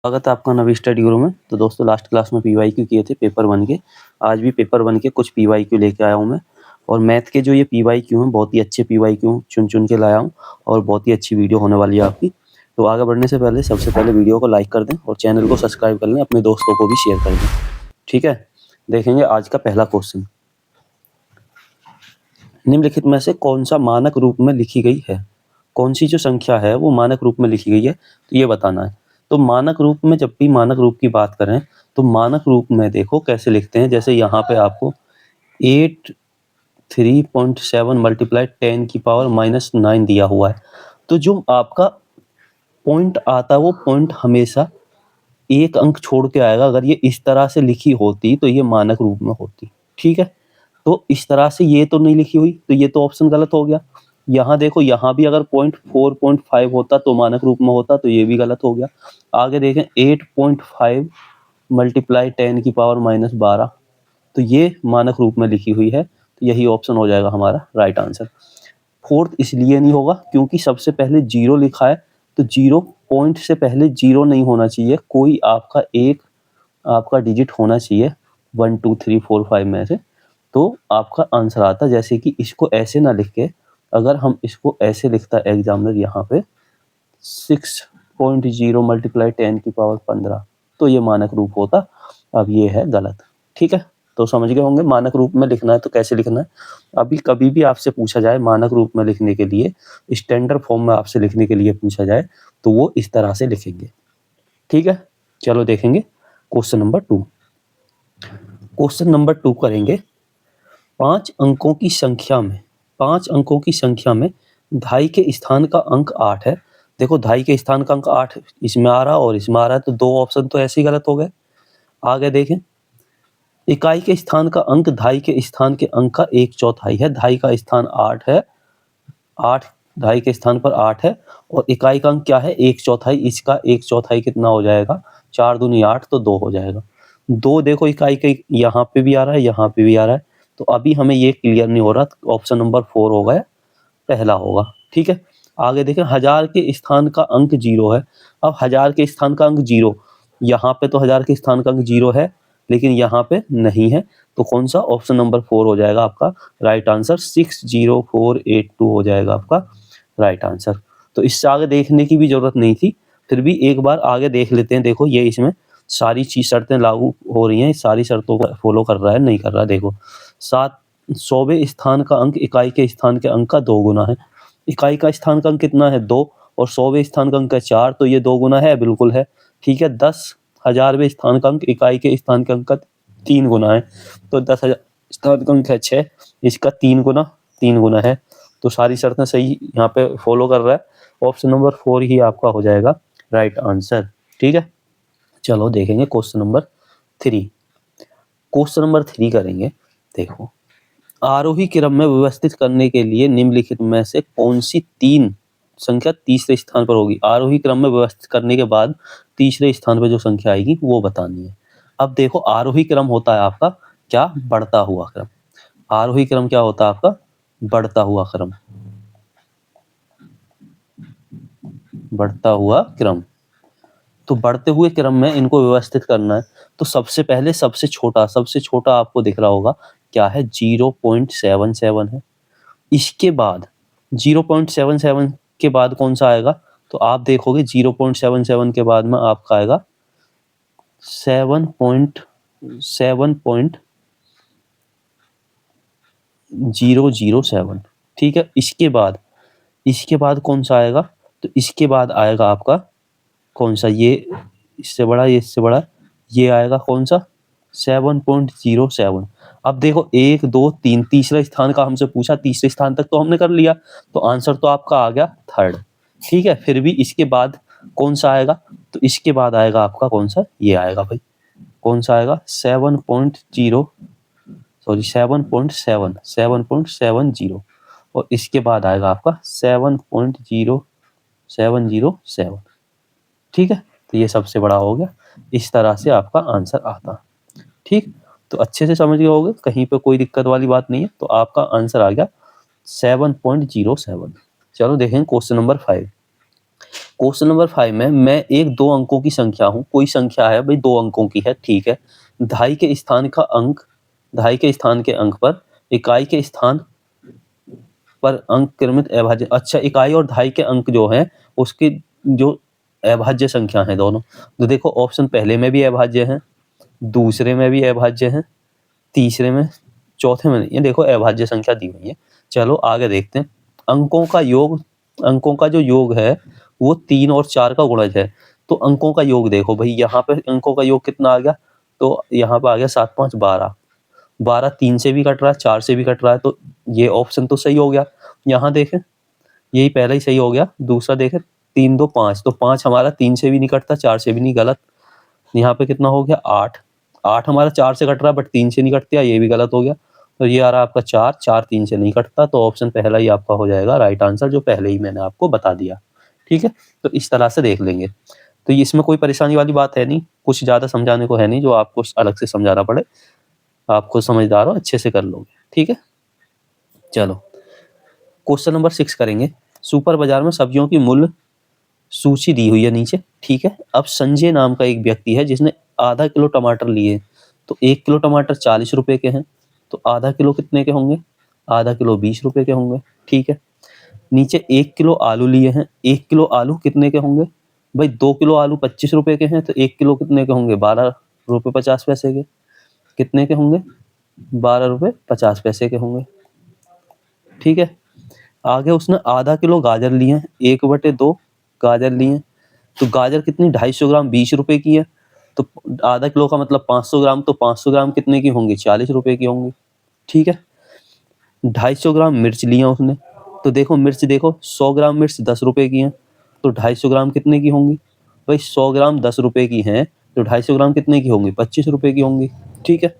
स्वागत है आपका नवी स्टडी गुरु में। तो दोस्तों लास्ट क्लास में पीवाईक्यू किए थे पेपर 1 के। आज भी पेपर 1 के कुछ पीवाईक्यू लेके आया हूँ मैं। और मैथ के जो ये पीवाईक्यू हैं बहुत ही अच्छे पीवाईक्यू चुन के लाया हूँ और बहुत ही अच्छी वीडियो होने वाली है आपकी। तो आगे बढ़ने से पहले सबसे पहले वीडियो को लाइक कर दें और चैनल को सब्सक्राइब कर लें, अपने दोस्तों को भी शेयर कर दें। ठीक है, देखेंगे आज का पहला क्वेश्चन। निम्नलिखित में से कौन सा मानक रूप में लिखी गई है? कौन सी जो संख्या है वो मानक रूप में लिखी गई है, तो ये बताना है। तो मानक रूप में जब भी मानक रूप की बात करें तो मानक रूप में देखो कैसे लिखते हैं। जैसे यहाँ पे आपको 83.7 मल्टीप्लाई 10 की पावर -9 दिया हुआ है। तो जो आपका पॉइंट आता है वो पॉइंट हमेशा एक अंक छोड़ के आएगा। अगर ये इस तरह से लिखी होती तो ये मानक रूप में होती। ठीक है, तो इस तरह से ये तो नहीं लिखी हुई, तो ये तो ऑप्शन गलत हो गया। यहाँ देखो, यहाँ भी अगर 4.5 होता तो मानक रूप में होता, तो ये भी गलत हो गया। आगे देखें 8.5 मल्टीप्लाई 10 की पावर -12, तो ये मानक रूप में लिखी हुई है, तो यही ऑप्शन हो जाएगा हमारा राइट आंसर। फोर्थ इसलिए नहीं होगा क्योंकि सबसे पहले 0 लिखा है, तो 0 पॉइंट से पहले 0 नहीं होना चाहिए, कोई आपका डिजिट होना चाहिए 1 2 3 4 5 में से, तो आपका आंसर आता। जैसे कि इसको ऐसे ना लिख के अगर हम इसको ऐसे लिखता एग्जामिनर यहाँ पे 6.0 मल्टीप्लाई 10 की पावर 15, तो ये मानक रूप होता। अब ये है गलत। ठीक है, तो समझ गए होंगे मानक रूप में लिखना है तो कैसे लिखना है। अभी कभी भी आपसे पूछा जाए मानक रूप में लिखने के लिए, स्टैंडर्ड फॉर्म में आपसे लिखने के लिए पूछा जाए तो वो इस तरह से लिखेंगे। ठीक है, चलो देखेंगे क्वेश्चन नंबर 2। क्वेश्चन नंबर 2 करेंगे। 5 अंकों की संख्या में ढाई के स्थान का अंक 8 है। देखो ढाई के स्थान का अंक 8 इसमें आ रहा और इसमें आ रहा है, तो दो ऑप्शन तो ऐसे ही गलत हो गए। आगे देखें, इकाई के स्थान का अंक ढाई के स्थान के अंक का 1/4 है। ढाई का स्थान 8 है, 8 ढाई के स्थान पर 8 है और इकाई का अंक क्या है 1/4। इसका 1/4 कितना हो जाएगा, 4 दूनी 8, तो 2 हो जाएगा। 2 देखो इकाई के यहाँ पे भी आ रहा है, यहाँ पे भी आ रहा है, तो अभी हमें ये क्लियर नहीं हो रहा। ऑप्शन नंबर 4 होगा, पहला होगा। ठीक है, आगे देखें, 1000 के स्थान का अंक 0 है। अब 1000 के स्थान का अंक 0, यहाँ पे तो 1000 के स्थान का अंक 0 है लेकिन यहाँ पे नहीं है, तो कौन सा, ऑप्शन नंबर 4 हो जाएगा आपका राइट आंसर। 60482 हो जाएगा आपका राइट आंसर। तो इससे आगे देखने की भी जरूरत नहीं थी, फिर भी एक बार आगे देख लेते हैं। देखो ये इसमें सारी चीज शर्तें लागू हो रही हैं, सारी शर्तों को फॉलो कर रहा है नहीं कर रहा है। देखो 100वें स्थान का अंक इकाई के स्थान के अंक का 2 गुना है। इकाई का स्थान का अंक कितना है 2 और 100वें स्थान का अंक है 4, तो ये 2 गुना है, बिल्कुल है। ठीक है, 10,000वें स्थान का अंक इकाई के स्थान के अंक का 3 गुना है, तो 10,000 स्थान का अंक है 6, इसका 3 गुना है। तो सारी शर्तें सही यहाँ पे फॉलो कर रहा है। ऑप्शन नंबर 4 ही आपका हो जाएगा राइट आंसर। ठीक है, चलो देखेंगे क्वेश्चन नंबर 3। क्वेश्चन नंबर 3 करेंगे। देखो, आरोही क्रम में व्यवस्थित करने के लिए निम्नलिखित में से कौन सी 3 संख्या तीसरे स्थान पर होगी? आरोही क्रम में व्यवस्थित करने के बाद तीसरे स्थान पर जो संख्या आएगी वो बतानी है। अब देखो, आरोही क्रम होता है आपका क्या, बढ़ता हुआ क्रम। आरोही क्रम क्या होता है आपका, बढ़ता हुआ क्रम। बढ़ता हुआ क्रम, तो बढ़ते हुए क्रम में इनको व्यवस्थित करना है। तो सबसे पहले सबसे छोटा आपको दिख रहा होगा क्या है, 0.77 है। इसके बाद 0.77 के बाद कौन सा आएगा, तो आप देखोगे 0.77 के बाद में आपका आएगा 7.007। ठीक है, इसके बाद कौन सा आएगा, तो इसके बाद आएगा आपका कौन सा, ये इससे बड़ा, ये इससे बड़ा, ये आएगा कौन सा 7.07। अब देखो 1 2 3 तीसरे स्थान का हमसे पूछा, तीसरे स्थान तक तो हमने कर लिया, तो आंसर तो आपका आ गया 3rd। ठीक है, फिर भी इसके बाद कौन सा आएगा, तो इसके बाद आएगा आपका कौन सा, ये आएगा भाई, कौन सा आएगा 7.70 और इसके बाद आएगा आपका 7.0707। ठीक है, तो ये सबसे बड़ा हो गया। इस तरह से आपका आंसर आता। ठीक, तो अच्छे से समझ गए होगे, कहीं पे कोई दिक्कत वाली बात नहीं है। तो आपका आंसर आ गया 7.07। चलो देखें क्वेश्चन नंबर 5। क्वेश्चन नंबर 5 में मैं एक 2 अंकों की संख्या हूँ, कोई संख्या है भाई 2 अंकों की है, ठीक है। दहाई के स्थान के अंक पर इकाई के स्थान पर अंक क्रमित अभाज्य, अच्छा इकाई और दहाई के अंक जो हैं उसकी जो अभाज्य संख्या है दोनों, तो देखो ऑप्शन पहले में भी अभाज्य है, दूसरे में भी अभाज्य है, तीसरे में, चौथे में नहीं है, देखो अभाज्य संख्या दी हुई है। चलो आगे देखते हैं। अंकों का जो योग है वो 3 और 4 का गुणज है। तो अंकों का योग देखो भाई, यहाँ पे अंकों का योग कितना आ गया, तो यहाँ पे आ गया 7 5 12, 12 3 से भी कट रहा है, 4 से भी कट रहा है, तो ये ऑप्शन तो सही हो गया। यहाँ देखें, यही पहले ही सही हो गया। दूसरा देखें 3 2 5, तो 5 हमारा 3 से भी नहीं कटता, 4 से भी नहीं, गलत। यहाँ पे कितना हो गया 8, 8 हमारा 4 से कट रहा है बट 3 से नहीं कटता, ये भी गलत हो गया। तो ये आ रहा है आपका 4, 4 3 से नहीं कटता, तो ऑप्शन पहला ही आपका हो जाएगा राइट आंसर, जो पहले ही मैंने आपको बता दिया। ठीक है, तो इस तरह से देख लेंगे। तो इसमें कोई परेशानी वाली बात है नहीं, कुछ ज़्यादा समझाने को है नहीं जो आपको अलग से समझाना पड़े, आप खुद समझदार हो, अच्छे से कर लोगे। ठीक है, चलो क्वेश्चन नंबर 6 करेंगे। सुपर बाजार में सब्जियों की मूल्य सूची दी हुई है नीचे, ठीक है। अब संजय नाम का एक व्यक्ति है जिसने आधा किलो टमाटर लिए, तो 1 किलो टमाटर 40 रुपए के हैं, तो आधा किलो कितने के होंगे, आधा किलो 20 रुपए के होंगे, ठीक है। नीचे 1 किलो आलू लिए हैं, 1 किलो आलू कितने के होंगे भाई, 2 किलो आलू 25 रुपए के हैं, तो 1 किलो कितने के होंगे, 12 रुपए 50 पैसे के, कितने के होंगे, 12 रुपए 50 पैसे के होंगे, ठीक है। आगे उसने आधा किलो गाजर लिए हैं, 1/2 गाजर लिए हैं, तो गाजर कितनी 250 ग्राम 20 रुपए की है, तो आधा किलो का मतलब 500 ग्राम, तो 500 ग्राम कितने की होंगी, 40 रुपए की होंगी, ठीक है। 250 ग्राम मिर्च लिया उसने, तो देखो मिर्च देखो 100 ग्राम मिर्च 10 रुपए की है, तो 250 ग्राम कितने की होंगी भाई, 100 ग्राम 10 रुपए की हैं, तो 250 ग्राम कितने की होंगी, 25 रुपए की होंगी, ठीक है।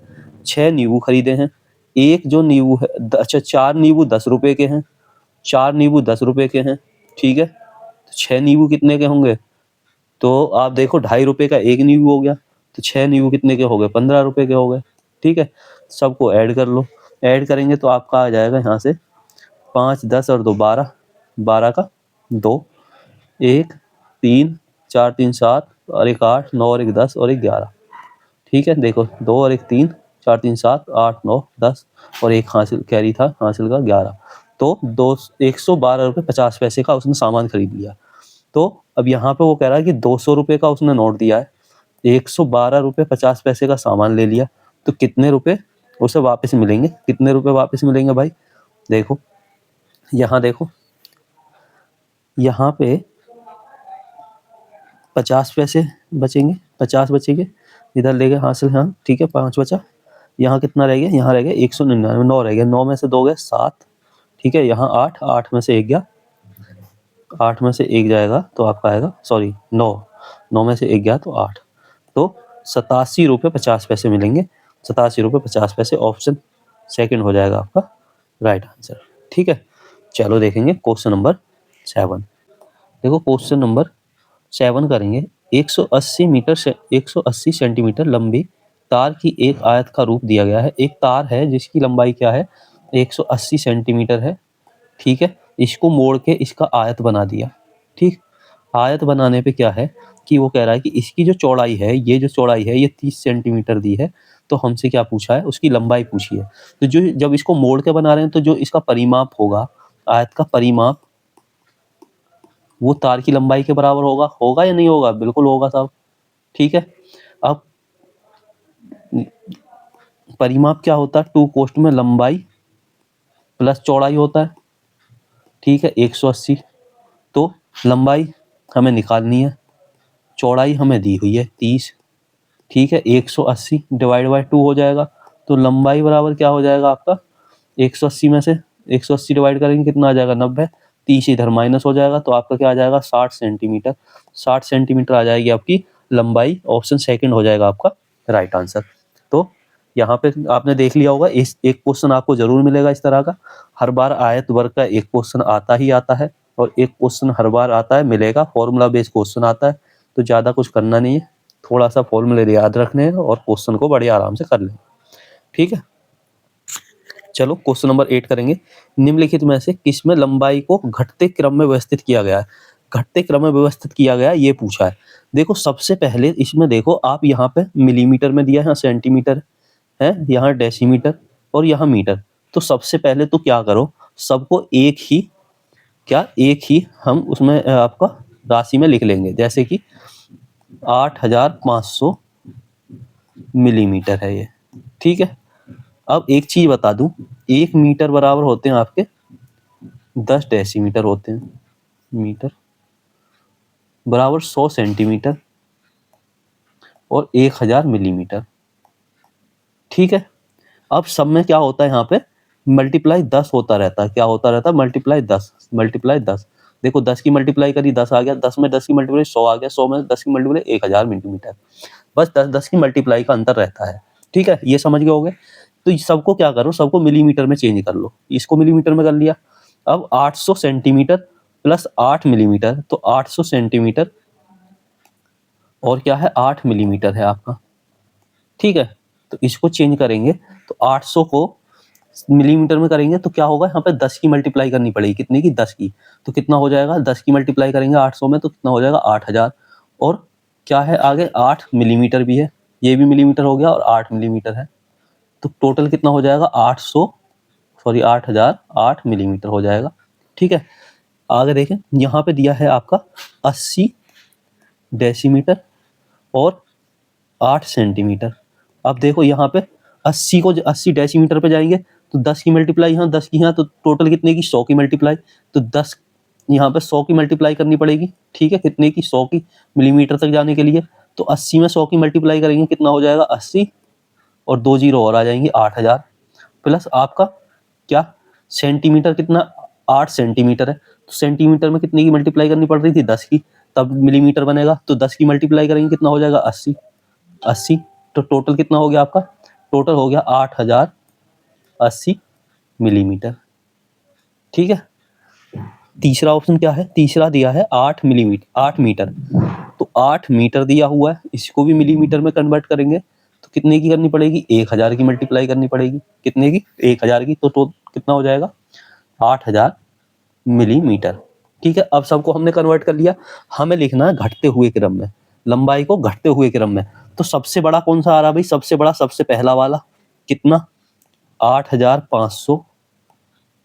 6 नींबू खरीदे हैं, एक जो नींबू है, अच्छा 4 नींबू 10 रुपए के हैं, 4 नींबू 10 रुपए के हैं, ठीक है। तो 6 नींबू कितने के होंगे, तो आप देखो 2.5 रुपए का एक नींबू हो गया, तो 6 नींबू कितने के हो गए, 15 रुपए के हो गए, ठीक है। सबको ऐड कर लो, ऐड करेंगे तो आपका आ जाएगा यहाँ से 5 10 और 2 12, 12 का 2, 1 3 4 3 7 और 1 8 9 और 1 10 और 1 11, ठीक है। देखो 2 और 1 3 4 3 7 8 9 10 और एक हासिल कैरी था, हासिल का 11, तो 112 रुपये 50 पैसे का उसने सामान खरीद लिया। तो अब यहाँ पे वो कह रहा है कि 200 रुपये का उसने नोट दिया है, 112 रुपये 50 पैसे का सामान ले लिया, तो कितने रुपए उसे वापस मिलेंगे, कितने रुपए वापस मिलेंगे भाई, देखो यहाँ देखो, यहाँ पे 50 पैसे बचेंगे, 50 बचेंगे, इधर ले गए हासिल, हाँ ठीक है 5 बचा, यहाँ कितना रह गया, यहाँ रह गया 199, 9 रह गया, 9 में से 2 गए 7, ठीक है। यहाँ 8, 8 में से 1 गया, 8 में से 1 जाएगा तो आपका आएगा, सॉरी 9, 9 में से 1 गया तो 8, तो 87 रुपये 50 पैसे मिलेंगे, 87 रुपये 50 पैसे, ऑप्शन सेकंड हो जाएगा आपका राइट आंसर, ठीक है। चलो देखेंगे क्वेश्चन नंबर 7। देखो क्वेश्चन नंबर 7 करेंगे। 180 सेंटीमीटर लंबी तार की एक आयत का रूप दिया गया है। एक तार है जिसकी लंबाई क्या है, 180 सेंटीमीटर है, ठीक है। इसको मोड़ के इसका आयत बना दिया, ठीक। आयत बनाने पे क्या है कि वो कह रहा है कि इसकी जो चौड़ाई है, ये जो चौड़ाई है ये 30 सेंटीमीटर दी है, तो हमसे क्या पूछा है, उसकी लंबाई पूछी है। तो जो जब इसको मोड़ के बना रहे हैं तो जो इसका परिमाप होगा, आयत का परिमाप, वो तार की लंबाई के बराबर होगा, होगा या नहीं होगा, बिल्कुल होगा साहब, ठीक है। अब परिमाप क्या होता है, टू कोष्ठ में लंबाई प्लस चौड़ाई होता है, ठीक है। 180, तो लंबाई हमें निकालनी है, चौड़ाई हमें दी हुई है 30, ठीक है। 180 डिवाइड बाय 2 हो जाएगा, तो लंबाई बराबर क्या हो जाएगा आपका, 180 में से 180 डिवाइड करेंगे कितना आ जाएगा 90, 30 इधर माइनस हो जाएगा, तो आपका क्या आ जाएगा 60 सेंटीमीटर, 60 सेंटीमीटर आ जाएगी आपकी लंबाई, ऑप्शन सेकंड हो जाएगा आपका राइट आंसर। तो यहाँ पे आपने देख लिया होगा, इस एक क्वेश्चन आपको जरूर मिलेगा इस तरह का, हर बार आयत वर्ग का एक क्वेश्चन आता ही आता है, और एक क्वेश्चन हर बार आता है मिलेगा, फॉर्मूला बेस्ड क्वेश्चन आता है, तो ज़्यादा कुछ करना नहीं है, थोड़ा सा फॉर्मूले याद रखने हैं और क्वेश्चन को बड़े आराम से कर लें, ठीक है। चलो क्वेश्चन नंबर 8 करेंगे। निम्नलिखित में से किसमें लंबाई को घटते क्रम में व्यवस्थित किया गया है। घटते क्रम में व्यवस्थित किया गया ये पूछा है। देखो सबसे पहले इसमें देखो आप यहाँ पे मिलीमीटर में दिया है, यहाँ सेंटीमीटर है, यहाँ डेसीमीटर और यहाँ मीटर। तो सबसे पहले तो क्या करो, सबको एक ही हम उसमें आपका राशि में लिख लेंगे। जैसे कि 8500 मिलीमीटर है ये, ठीक है। अब एक चीज बता दूं, 1 मीटर बराबर होते हैं आपके 10 डेसीमीटर होते हैं, मीटर बराबर 100 सेंटीमीटर और 1000 मिलीमीटर, ठीक है। अब सब में क्या होता है, यहाँ पे मल्टीप्लाई 10 होता रहता है। क्या होता रहता है? मल्टीप्लाई 10। देखो 10 की मल्टीप्लाई करी 10 आ गया, 10 में 10 की मल्टीप्लाई 100 आ गया, 100 में 10 की मल्टीप्लाई 1000 मिलीमीटर। बस 10 की मल्टीप्लाई का अंतर रहता है, ठीक है। ये समझ गए होगे। तो सबको क्या करो, सबको मिलीमीटर में चेंज कर लो। इसको मिलीमीटर में कर लिया। अब 800 सेंटीमीटर प्लस 8 मिलीमीटर, तो 800 सेंटीमीटर और क्या है 8 मिलीमीटर है आपका, ठीक है। तो इसको चेंज करेंगे तो 800 को मिलीमीटर में करेंगे तो क्या होगा, यहाँ पे 10 की मल्टीप्लाई करनी पड़ेगी। कितने की? 10 की। तो कितना हो जाएगा, 10 की मल्टीप्लाई करेंगे 800 में तो कितना हो जाएगा 8000। और क्या है आगे 8 मिलीमीटर भी है, ये भी मिलीमीटर हो गया और 8 मिलीमीटर है। तो टोटल कितना हो जाएगा 8000 मिलीमीटर हो जाएगा, ठीक है। आगे देखें, यहाँ पे दिया है आपका 80 डेसीमीटर और 8 सेंटीमीटर। अब देखो यहाँ पे 80 डेसीमीटर पे जाएंगे तो 10 की मल्टीप्लाई यहाँ, 10 की यहाँ, तो टोटल कितने की 100 की मल्टीप्लाई। तो 10 यहाँ पे 100 की मल्टीप्लाई करनी पड़ेगी, ठीक है। कितने की? 100 की, मिलीमीटर तक जाने के लिए। तो 80 में 100 की मल्टीप्लाई करेंगे कितना हो जाएगा 80 और 2 जीरो और आ जाएंगे 8000 प्लस आपका क्या सेंटीमीटर, कितना 8 सेंटीमीटर है। तो सेंटीमीटर में कितने की मल्टीप्लाई करनी पड़ रही थी 10 की, तब मिलीमीटर बनेगा। तो 10 की मल्टीप्लाई करेंगे कितना हो जाएगा 80। तो टोटल कितना हो गया आपका? टोटल हो गया 8080 मिलीमीटर, ठीक है। तीसरा ऑप्शन क्या है? तीसरा दिया है 8 मीटर। तो 8 मीटर दिया हुआ है, इसको भी मिलीमीटर में कन्वर्ट करेंगे तो कितने की करनी पड़ेगी? 1000 की मल्टीप्लाई करनी पड़ेगी। कितने की? 1000 की। तो कितना हो जाएगा 8000 मिलीमीटर, ठीक है। अब सबको हमने कन्वर्ट कर लिया। हमें लिखना है घटते हुए क्रम में, लंबाई को घटते हुए क्रम में। तो सबसे बड़ा कौन सा आ रहा भाई? सबसे बड़ा सबसे पहला वाला, कितना? 8500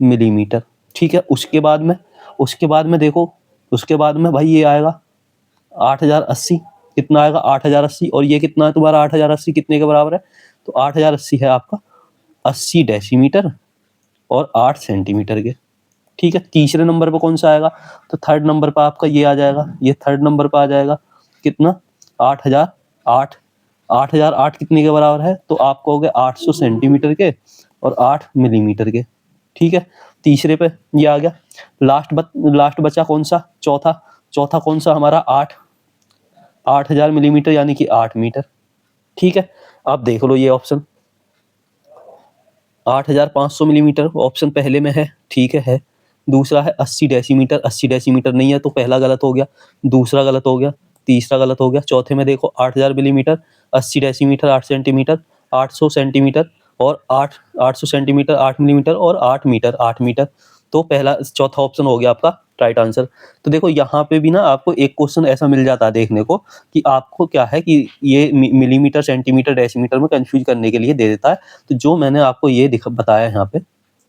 मिलीमीटर, ठीक है। उसके बाद में देखो, उसके बाद में भाई ये आएगा 8080। कितना आएगा 8080, और ये कितना है तुम्हारा 8080 कितने के बराबर है? तो 8080 है आपका 80 डेसीमीटर और 8 सेंटीमीटर के, ठीक है। तीसरे नंबर पे कौन सा आएगा? तो थर्ड नंबर पे आपका ये आ जाएगा, ये थर्ड नंबर पे आ जाएगा कितना? 8008। 8008 कितने के बराबर है? तो आपको हो गए 800 सेंटीमीटर के और 8 मिलीमीटर के, ठीक है। तीसरे पे ये आ गया। लास्ट बचा कौन सा? चौथा कौन सा हमारा? 8000 मिलीमीटर यानी कि 8 मीटर, ठीक है। अब देख लो ये ऑप्शन 8500 मिलीमीटर ऑप्शन पहले में है, ठीक है। दूसरा है 80 डेसीमीटर, 80 डेसीमीटर नहीं है तो पहला गलत हो गया, दूसरा गलत हो गया, तीसरा गलत हो गया। चौथे में देखो 8000 मिलीमीटर, 80 डेसीमीटर, 8 सेंटीमीटर, 800 सेंटीमीटर और 800 सेंटीमीटर, 8 मिलीमीटर और 8 मीटर। तो पहला चौथा ऑप्शन हो गया आपका राइट आंसर। तो देखो यहाँ पे भी ना आपको एक क्वेश्चन ऐसा मिल जाता है देखने को कि आपको क्या है कि ये मिलीमीटर, सेंटीमीटर, डेसीमीटर में कंफ्यूज करने के लिए दे देता है। तो जो मैंने आपको ये बताया यहाँ पे,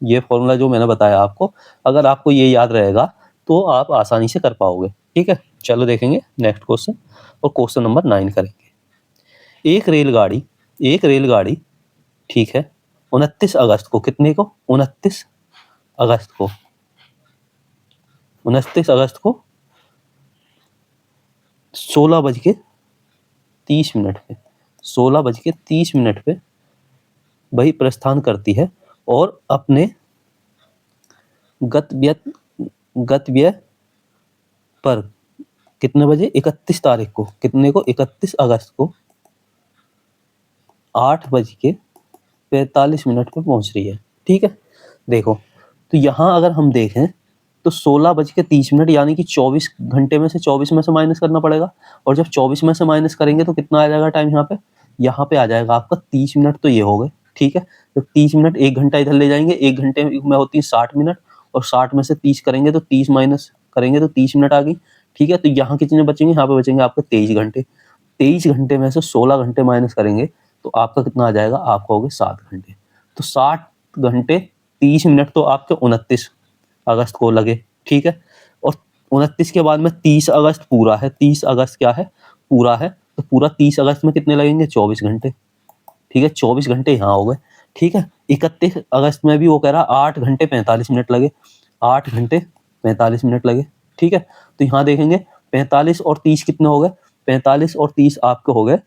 ये फॉर्मूला जो मैंने बताया आपको, अगर आपको ये याद रहेगा तो आप आसानी से कर पाओगे, ठीक है। चलो देखेंगे नेक्स्ट क्वेश्चन, और क्वेश्चन नंबर 9 करेंगे। एक रेलगाड़ी ठीक है 29 अगस्त को, कितने को? 29 अगस्त को 16:30 पे 16:30 पे वही प्रस्थान करती है और अपने गंतव्य पर कितने बजे? 31 तारीख को, कितने को? 31 अगस्त को 8:45 पे पहुंच रही है, ठीक है। देखो तो यहाँ अगर हम देखें तो 16:30 यानी कि 24 घंटे में से 24 में से माइनस करना पड़ेगा, और जब 24 में से माइनस करेंगे तो कितना आ जाएगा टाइम यहाँ पे आ जाएगा आपका 30 मिनट। तो ये हो गए, ठीक है। तो 30 मिनट, 1 घंटा इधर ले जाएंगे, 1 घंटे में होती है 60 मिनट, और 60 में से 30 करेंगे तो 30 माइनस करेंगे तो 30 मिनट आ गई, ठीक है। तो यहाँ कितने बचेंगे, यहाँ पे बचेंगे आपके 23 घंटे। 23 घंटे में से 16 घंटे माइनस करेंगे तो आपका कितना आ जाएगा, आपका हो गए 7 घंटे। तो 60 घंटे 30 मिनट तो आपके 29 अगस्त को लगे, ठीक है। और 29 के बाद में 30 अगस्त पूरा है, 30 अगस्त क्या है, पूरा है। तो पूरा 30 अगस्त में कितने लगेंगे, 24 घंटे, ठीक है। 24 घंटे यहाँ हो गए, ठीक है। 31 अगस्त में भी वो कह रहा 8 घंटे 45 मिनट लगे, 8 घंटे 45 मिनट लगे, ठीक है। तो यहाँ देखेंगे 45 और 30 कितने हो गए, 45 और 30 आपके हो गए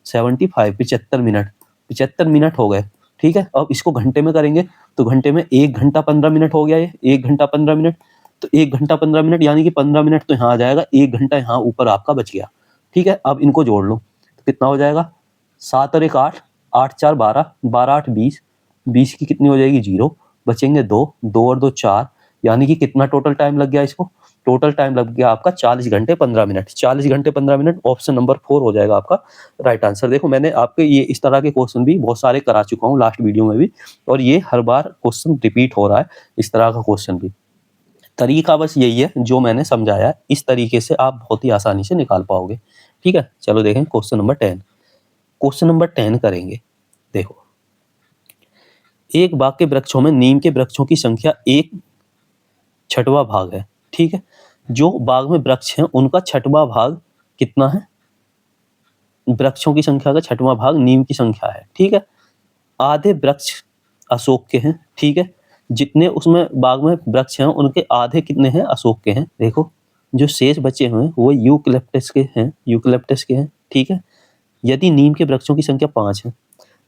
75, 75 मिनट, 75 मिनट हो गए, ठीक है। अब इसको घंटे में करेंगे तो घंटे में 1 घंटा 15 मिनट हो गया, ये 1 घंटा 15 मिनट। तो 1 घंटा 15 मिनट यानी कि 15 मिनट तो यहाँ आ जाएगा, 1 घंटा यहाँ ऊपर आपका बच गया, ठीक है। अब इनको जोड़ लो तो कितना हो जाएगा, 7 और 1 8, 8 4 12, 12 8 20, 20 की कितनी हो जाएगी 0, बचेंगे 2, 2 और 2 4, यानी कि कितना टोटल टाइम लग गया इसको, टोटल टाइम लग गया आपका 40 घंटे 15 मिनट, 40 घंटे 15 मिनट। ऑप्शन नंबर 4 हो जाएगा आपका राइट आंसर। देखो मैंने आपके ये इस तरह के क्वेश्चन भी बहुत सारे करा चुका हूँ लास्ट वीडियो में भी, और ये हर बार क्वेश्चन रिपीट हो रहा है इस तरह का क्वेश्चन भी। तरीका बस यही है जो मैंने समझाया है, इस तरीके से आप बहुत ही आसानी से निकाल पाओगे, ठीक है। चलो देखें क्वेश्चन नंबर 10। क्वेश्चन नंबर 10 करेंगे। देखो, एक बाग के वृक्षों में नीम के वृक्षों की संख्या 1/6 भाग है, ठीक है। जो बाग में वृक्ष हैं उनका 6वां भाग कितना है, वृक्षों की संख्या का 6वां भाग नीम की संख्या है, ठीक है। आधे वृक्ष अशोक के हैं, ठीक है। जितने उसमें बाग में वृक्ष हैं उनके आधे कितने हैं, अशोक के हैं। देखो जो शेष बचे हुए हैं वो यूकलिप्टस के हैं, यूकलिप्टस के हैं, ठीक है। यदि नीम के वृक्षों की संख्या 5 है,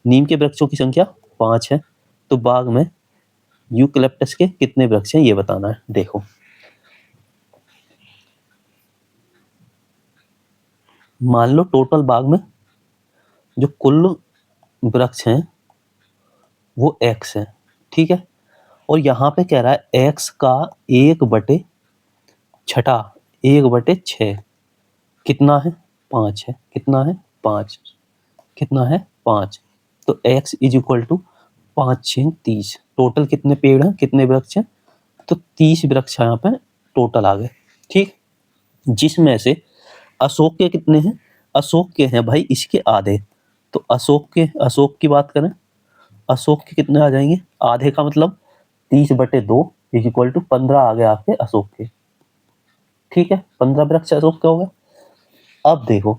नीम के वृक्षों की संख्या 5 है, तो बाग में यूकलिप्टस के कितने वृक्ष हैं ये बताना है। देखो मान लो टोटल बाग में जो कुल वृक्ष हैं वो x है, ठीक है। और यहाँ पे कह रहा है x का 1/6, 1/6 कितना है, 5 है, कितना है 5, कितना है 5। तो x is equal to 5 6 30। Total कितने पेड़ हैं, कितने वृक्ष हैं, तो 30 वृक्ष यहाँ पे टोटल आ गए, ठीक। जिसमें से अशोक के कितने हैं, अशोक के हैं भाई इसके आधे। तो अशोक की बात करें, अशोक के कितने आ जाएंगे, आधे का मतलब 30/2 इज इक्वल टू 15 आ गए आपके अशोक के, ठीक है। 15 वृक्ष अशोक के हो गए। अब देखो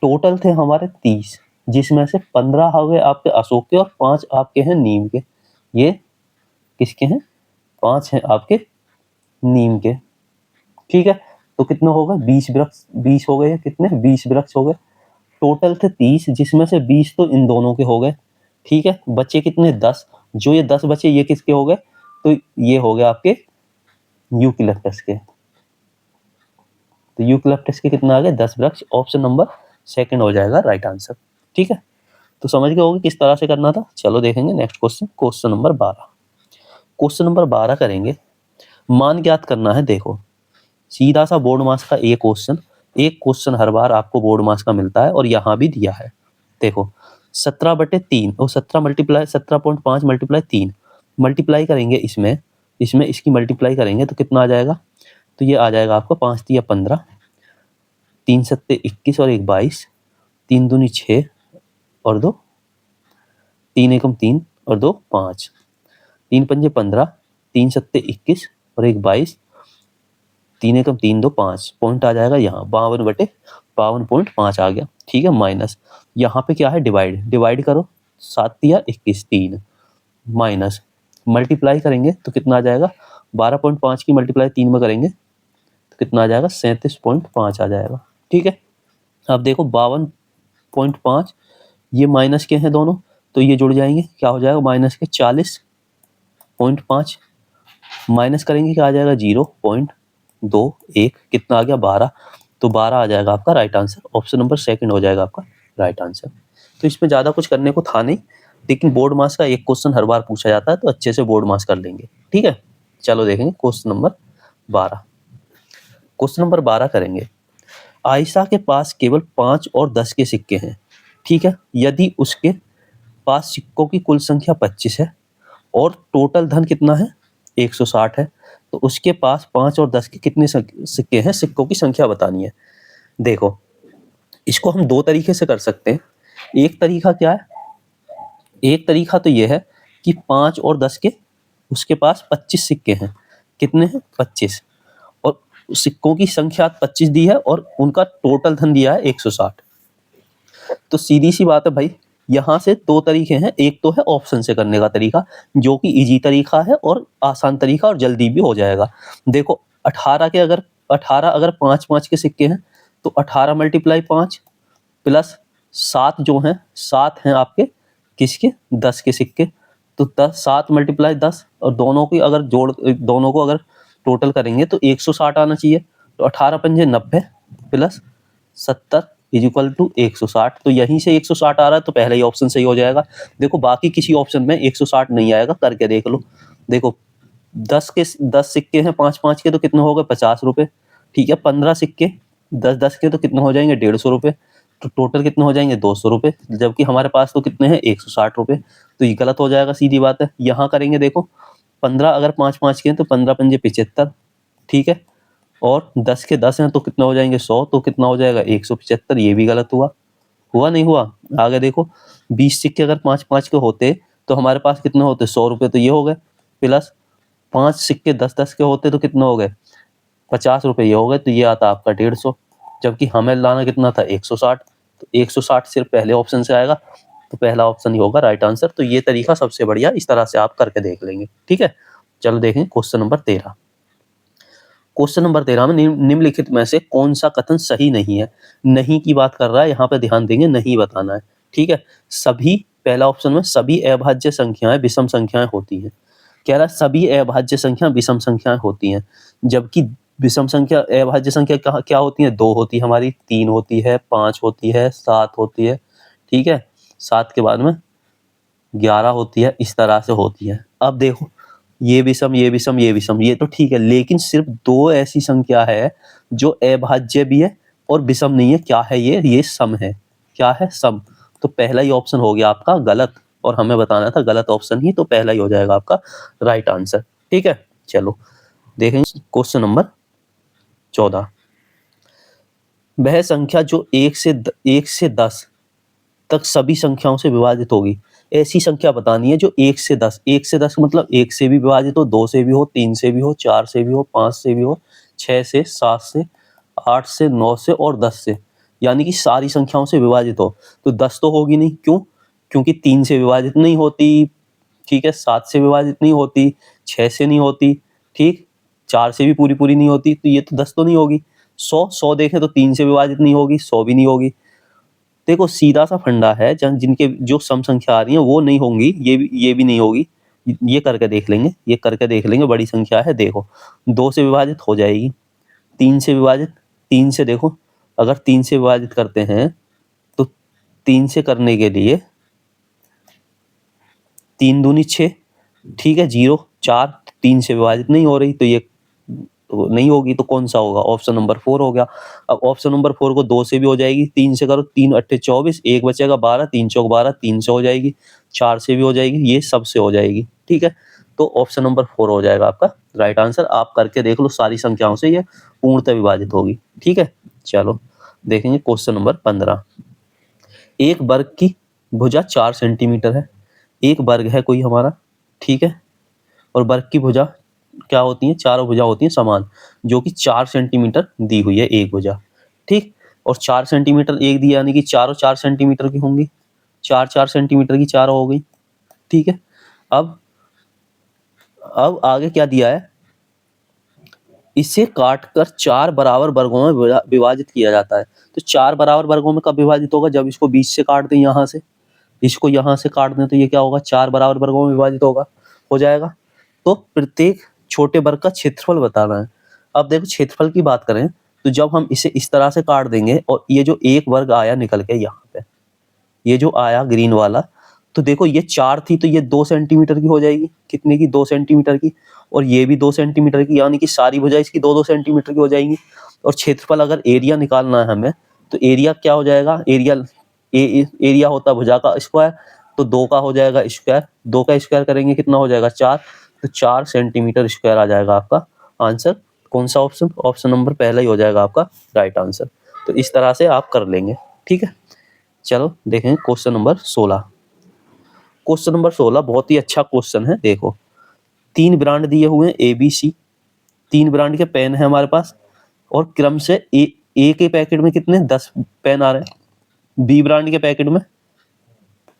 टोटल थे हमारे 30, जिसमें से 15 हो गए आपके अशोक के और 5 आपके हैं नीम के। ये किसके हैं, 5 हैं आपके नीम के, ठीक है। तो कितना होगा 20 वृक्ष, 20 हो गए, कितने 20 वृक्ष हो गए। टोटल थे 30, जिसमें से 20 तो इन दोनों के हो गए, ठीक है। बचे कितने 10, जो ये 10 बचे ये किसके हो गए, तो ये हो गए आपके यूकलिप्टस के। तो यूकलिप्टस के कितना आ गए 10 वृक्ष। ऑप्शन नंबर 2 हो जाएगा राइट आंसर, ठीक है। तो समझ गए होंगे किस तरह से करना था। चलो देखेंगे next question, question number 12। Question number 12 करेंगे, मान ज्ञात करना है। देखो सीधा सा बोर्ड मास का एक क्वेश्चन हर बार आपको बोर्ड मास का मिलता है और यहाँ भी दिया है। देखो 17/3 और 17 मल्टीप्लाई 17.5 मल्टीप्लाई 3 मल्टीप्लाई करेंगे इसमें इसकी मल्टीप्लाई करेंगे तो कितना आ जाएगा, तो ये आ जाएगा आपका 5 3 15, 3 7 21 और 1 22, 3 दूनी 6 और 2, 3 एकम 3 और 2 5, 3 पंजे 15, 3 7 21 और 1 22, 3 एकम 3 2 5, पॉइंट आ जाएगा यहाँ 52/52.5 आ गया, ठीक है। माइनस यहाँ पे क्या है, डिवाइड करो, 7 या 21 3, माइनस मल्टीप्लाई करेंगे तो कितना आ जाएगा, 12.5 की मल्टीप्लाई 3 में करेंगे तो कितना आ जाएगा 37.5 आ जाएगा, ठीक है। अब देखो 52.5 ये माइनस के हैं दोनों, तो ये जुड़ जाएंगे, क्या हो जाएगा माइनस के 40.5, माइनस करेंगे क्या आ जाएगा 0.21, कितना आ गया 12, तो 12 आ जाएगा आपका राइट आंसर। ऑप्शन नंबर 2 हो जाएगा आपका राइट आंसर। तो इसमें ज़्यादा कुछ करने को था नहीं, लेकिन बोर्ड मास का एक क्वेश्चन हर बार पूछा जाता है तो अच्छे से बोर्ड मास कर लेंगे, ठीक है। चलो देखेंगे क्वेश्चन नंबर 12। क्वेश्चन नंबर 12 करेंगे, आयशा के पास केवल 5 और 10 के सिक्के हैं, ठीक है। यदि उसके पास सिक्कों की कुल संख्या 25 है और टोटल धन कितना है 160 है, तो उसके पास 5 और 10 के कितने सिक्के हैं, सिक्कों की संख्या बतानी है। देखो इसको हम दो तरीके से कर सकते हैं। एक तरीका क्या है, एक तरीका तो ये है कि 5 और 10 के उसके पास 25 सिक्के हैं। कितने हैं, 25, और सिक्कों की संख्या 25 दी है और उनका टोटल धन दिया है 160। तो सीधी सी बात है भाई, यहाँ से दो तरीके हैं। एक तो है ऑप्शन से करने का तरीका, जो कि इजी तरीका है और आसान तरीका और जल्दी भी हो जाएगा। देखो 18 अगर 5-5 के सिक्के हैं तो 18 × 5 प्लस 7 जो हैं, 7 हैं आपके किसके, 10 के सिक्के, तो 7 × 10 और दोनों को अगर टोटल करेंगे तो 160 आना चाहिए। तो 18 पंजे 90 प्लस 70 = 160। तो यहीं से 160 आ रहा है, तो पहला ही ऑप्शन सही हो जाएगा। देखो बाकी किसी ऑप्शन में 160 नहीं आएगा, करके देख लो। देखो 10 सिक्के हैं 5-5 के, तो कितने हो गए, 50 रुपए। ठीक है, 15 सिक्के 10-10 के, तो कितने हो जाएंगे, 150 रुपए। तो टोटल कितने हो जाएंगे, 200 रुपए। जबकि हमारे पास तो कितने हैं, 160 रुपए। तो ये गलत हो जाएगा, सीधी बात है। यहाँ करेंगे, देखो 15 अगर 5-5 के हैं तो 15 पंजे 75। ठीक है, और 10 के 10 हैं तो कितना हो जाएंगे, 100। तो कितना हो जाएगा, 175। ये भी गलत हुआ, नहीं हुआ। आगे देखो 20 सिक्के अगर 5-5 के होते तो हमारे पास कितने होते, 100 रुपए। तो ये हो गए, प्लस 5 सिक्के 10-10 के होते तो कितने हो गए, 50 रुपए। ये हो गए, तो ये आता आपका 150। जबकि हमें लाना कितना था, 160। तो 160 सिर्फ पहले ऑप्शन से आएगा, तो पहला ऑप्शन ही होगा राइट आंसर। तो ये तरीका सबसे बढ़िया, इस तरह से आप करके देख लेंगे। ठीक है, चलो देखें क्वेश्चन नंबर 13। क्वेश्चन नंबर 13 में निम्नलिखित में से कौन सा कथन सही नहीं है। नहीं की बात कर रहा है, यहाँ पे ध्यान देंगे, नहीं बताना है। ठीक है, सभी, पहला ऑप्शन में सभी अभाज्य संख्याएं विषम संख्याएं होती हैं। कह रहा है सभी अभाज्य संख्या विषम संख्याएं होती हैं, जबकि विषम संख्या, अभाज्य संख्या क्या होती है, 2 होती है हमारी, 3 होती है, 5 होती है, 7 होती है। ठीक है, 7 के बाद में 11 होती है, इस तरह से होती है। अब देखो ये विषम, ये विषम, ये विषम, ये तो ठीक है, लेकिन सिर्फ 2 ऐसी संख्या है जो अभाज्य भी है और विषम नहीं है। क्या है ये सम है। क्या है, सम। तो पहला ही ऑप्शन हो गया आपका गलत, और हमें बताना था गलत ऑप्शन ही, तो पहला ही हो जाएगा आपका राइट आंसर। ठीक है, चलो देखेंगे क्वेश्चन नंबर 14। वह संख्या जो 1 से 10 तक सभी संख्याओं से विभाजित होगी, ऐसी संख्या बतानी है जो 1 से 10, 1 से 10 मतलब 1 से भी विभाजित हो, 2 से भी हो, 3 से भी हो, 4 से भी हो, 5 से भी हो, 6 से, 7 से, 8 से, 9 से और 10 से, यानी कि सारी संख्याओं से विभाजित हो। तो 10 तो होगी नहीं, क्यों, क्योंकि 3 से विभाजित नहीं होती। ठीक है, 7 से विभाजित नहीं होती, 6 से नहीं होती, ठीक, 4 से भी पूरी नहीं होती, तो ये तो 10 तो नहीं होगी। 100 देखें तो 3 से विभाजित नहीं होगी, 100 भी नहीं होगी। देखो सीधा सा फंडा है, जिनके जो सम संख्या आ रही है वो नहीं होंगी, ये भी नहीं होगी। ये करके देख लेंगे, बड़ी संख्या है। देखो 2 से विभाजित हो जाएगी, 3 से विभाजित, 3 से देखो अगर 3 से विभाजित करते हैं तो 3 से करने के लिए 3 दूनी 6, ठीक है, 0, 4, 3 से विभाजित नहीं हो रही, तो ये तो नहीं होगी। तो कौन सा होगा, ऑप्शन नंबर 4 हो गया। अब ऑप्शन नंबर 4 को 2 से भी हो जाएगी, 3 से करो, 3 8 24, 1 बचेगा 12, 3 चौक 12, 3 से हो जाएगी, 4 से भी हो जाएगी, ये सब से हो जाएगी। ठीक है, तो ऑप्शन नंबर 4 हो जाएगा आपका राइट आंसर। आप करके देख लो, सारी संख्याओं से ये पूर्णतः विभाजित होगी। ठीक है, चलो देखेंगे क्वेश्चन नंबर 15। एक वर्ग की भुजा 4 सेंटीमीटर है। एक वर्ग है कोई हमारा, ठीक है, और वर्ग की भुजा क्या होती है, चारों भुजा होती हैं समान, जो कि 4 सेंटीमीटर दी हुई है एक भुजा। ठीक, और 4 सेंटीमीटर एक दी, यानी कि चारों 4 सेंटीमीटर की होंगी, 4 सेंटीमीटर की चारों हो गई। ठीक है, अब आगे क्या दिया है, इसे काटकर 4 बराबर वर्गों में विभाजित किया जाता है। तो 4 बराबर वर्गों में कब विभाजित होगा, जब इसको बीच से काट दें, यहाँ से इसको यहाँ से काट दें, तो ये क्या होगा, 4 बराबर वर्गों में विभाजित होगा, हो जाएगा। तो प्रत्येक छोटे वर्ग का क्षेत्रफल बताना है। अब देखो क्षेत्रफल की बात करें तो जब हम इसे इस तरह से काट देंगे और ये जो एक वर्ग आया निकल के यहाँ पे, ये जो आया ग्रीन वाला, तो देखो ये 4 थी, तो ये 2 सेंटीमीटर की हो जाएगी, कितने की, 2 सेंटीमीटर की, और ये भी 2 सेंटीमीटर की, यानी कि सारी भुजा इसकी 2-2 सेंटीमीटर की हो जाएंगी। और क्षेत्रफल अगर एरिया निकालना है हमें, तो एरिया क्या हो जाएगा, एरिया होता है भुजा का स्क्वायर, तो 2 का हो जाएगा स्क्वायर, 2 का स्क्वायर करेंगे कितना हो जाएगा, 4, तो 4 सेंटीमीटर स्क्वायर आ जाएगा आपका आंसर। कौन सा ऑप्शन? ऑप्शन नंबर पहला ही हो जाएगा आपका राइट आंसर। तो इस तरह से आप कर लेंगे, ठीक है। चलो देखें क्वेश्चन नंबर 16। क्वेश्चन नंबर 16 बहुत ही अच्छा क्वेश्चन है। देखो 3 ब्रांड दिए हुए हैं ABC, 3 ब्रांड के पेन है हमारे पास और क्रम से ए के पैकेट में कितने 10 पेन आ रहे हैं, बी ब्रांड के पैकेट में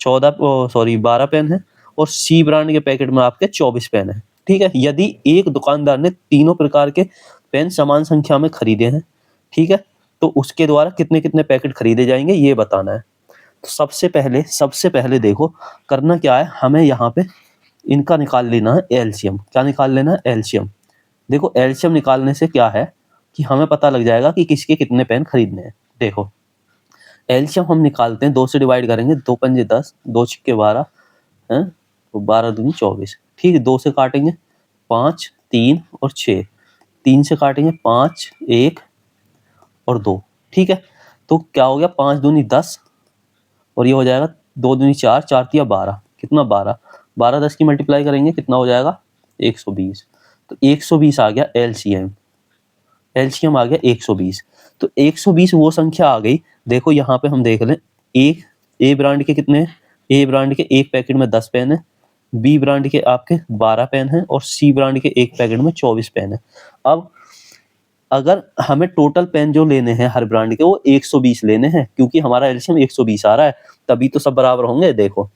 12 पेन है और सी ब्रांड के पैकेट में आपके 24 पेन है, ठीक है। यदि एक दुकानदार ने तीनों प्रकार के पेन समान संख्या में खरीदे हैं, ठीक है, तो उसके द्वारा कितने कितने पैकेट खरीदे जाएंगे ये बताना है। तो सबसे पहले देखो करना क्या है, हमें यहाँ पे इनका निकाल लेना है एलसीएम। क्या निकाल लेना है? एलसीएम। देखो एलसीएम निकालने से क्या है कि हमें पता लग जाएगा कि किसके कितने पेन खरीदने हैं। देखो एलसीएम हम निकालते हैं, 2 से डिवाइड करेंगे, 2 पंजे 10, 2 छिक्के 12 हैं, तो 12 दूनी 24, ठीक है। 2 से काटेंगे 5, 3 और 6, 3 से काटेंगे 5, 1 और 2, ठीक है। तो क्या हो गया 5 दूनी 10 और ये हो जाएगा 2 दूनी 4, 4 तिया 12, कितना 12, 12 10 की मल्टीप्लाई करेंगे कितना हो जाएगा 120। तो 120 आ गया एलसीएम, एलसीएम आ गया 120। तो 120 वो संख्या आ गई। देखो यहाँ पे हम देख लें ए ब्रांड के कितने हैं, ए ब्रांड के एक पैकेट में 10 पेन है, बी ब्रांड के आपके 12 पेन है और सी ब्रांड के एक पैकेट में 24 पेन है। अब अगर हमें टोटल पेन जो लेने हैं हर ब्रांड के वो 120 लेने हैं, क्योंकि हमारा एलसीएम 120 आ रहा है, तभी तो सब बराबर होंगे। देखो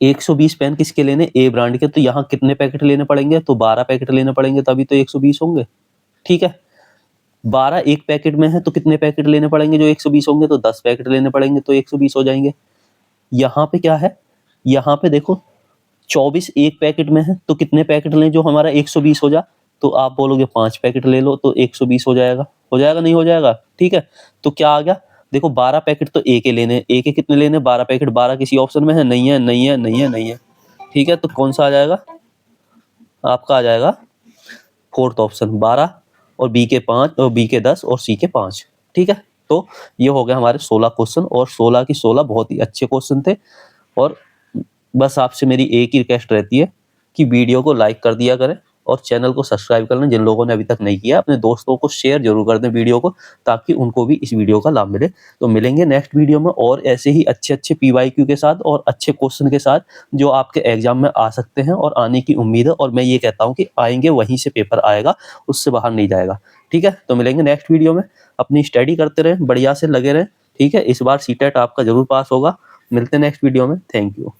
120 पेन किसके लेने? ए ब्रांड के। तो यहाँ कितने पैकेट लेने पड़ेंगे? तो 12 पैकेट लेने पड़ेंगे, तभी तो 120 होंगे, ठीक है। 12 एक पैकेट में है तो कितने पैकेट लेने पड़ेंगे जो 120 होंगे? तो 10 पैकेट लेने पड़ेंगे तो 120 हो जाएंगे। यहाँ पे क्या है, यहाँ पे देखो 24 एक पैकेट में है तो कितने पैकेट लें जो हमारा 120 हो जाए? तो आप बोलोगे 5 पैकेट ले लो तो 120 हो जाएगा, नहीं हो जाएगा, ठीक है। तो क्या आ गया, देखो 12 पैकेट तो ए के लेने, ए के कितने लेने? 12 पैकेट। 12 किसी ऑप्शन में है? नहीं है, नहीं है, नहीं है, नहीं है, ठीक है। तो कौन सा आ जाएगा आपका? आ जाएगा फोर्थ ऑप्शन 12 और बी के 5 और बी के 10 और सी के 5, ठीक है। तो ये हो गया हमारे 16 क्वेश्चन और 16 की 16 बहुत ही अच्छे क्वेश्चन थे। और बस आपसे मेरी एक ही रिक्वेस्ट रहती है कि वीडियो को लाइक कर दिया करें और चैनल को सब्सक्राइब कर लें जिन लोगों ने अभी तक नहीं किया। अपने दोस्तों को शेयर जरूर कर दें वीडियो को, ताकि उनको भी इस वीडियो का लाभ मिले। तो मिलेंगे नेक्स्ट वीडियो में और ऐसे ही अच्छे अच्छे पीवाईक्यू के साथ और अच्छे क्वेश्चन के साथ जो आपके एग्जाम में आ सकते हैं और आने की उम्मीद है। और मैं ये कहता हूँ कि आएंगे, वहीं से पेपर आएगा, उससे बाहर नहीं जाएगा, ठीक है। तो मिलेंगे नेक्स्ट वीडियो में। अपनी स्टडी करते रहें, बढ़िया से लगे रहें, ठीक है। इस बार सीटेट आपका जरूर पास होगा। मिलते हैं नेक्स्ट वीडियो में। Thank you.